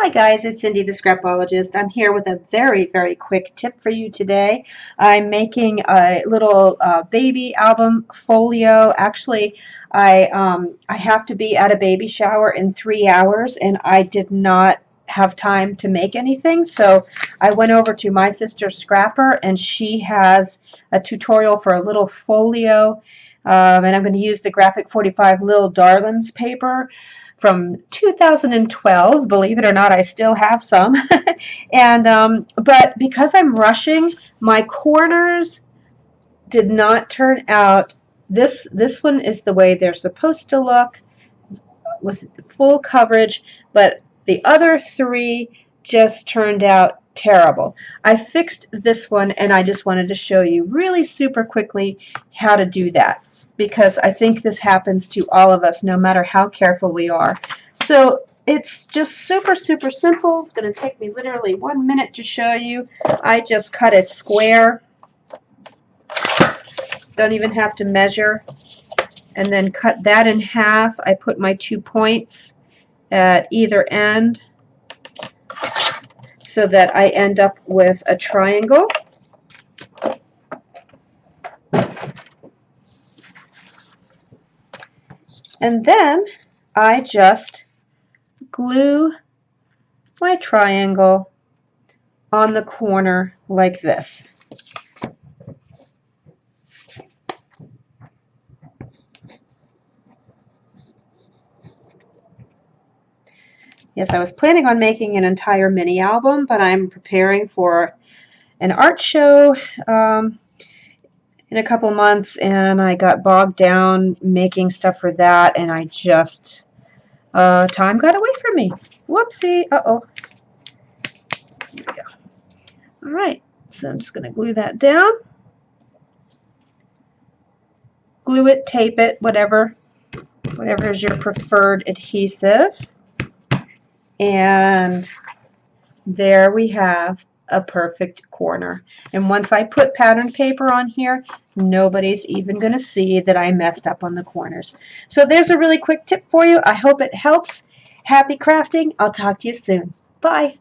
Hi guys, it's Cindy the Scrapologist. I'm here with a very quick tip for you today. I'm making a little baby album folio. Actually, I have to be at a baby shower in 3 hours and I did not have time to make anything, so I went over to my sister Scrapper and she has a tutorial for a little folio, and I'm going to use the Graphic 45 Lil Darlings paper from 2012. Believe it or not, I still have some. And but because I'm rushing, my corners did not turn out. This one is the way they're supposed to look with full coverage, but the other three just turned out terrible. I fixed this one and I just wanted to show you really super quickly how to do that, because I think this happens to all of us no matter how careful we are. So it's just super simple. It's going to take me literally 1 minute to show you. I just cut a square, don't even have to measure, and then cut that in half. I put my 2 points at either end so that I end up with a triangle. And then I just glue my triangle on the corner like this. Yes, I was planning on making an entire mini album, but I'm preparing for an art show in a couple months, and I got bogged down making stuff for that, and I just, time got away from me. Whoopsie. Uh-oh. Here we go. All right, so I'm just going to glue that down. Glue it, tape it, whatever is your preferred adhesive. And there we have a perfect corner. And once I put pattern paper on here, nobody's even going to see that I messed up on the corners. So there's a really quick tip for you. I hope it helps. Happy crafting. I'll talk to you soon. Bye.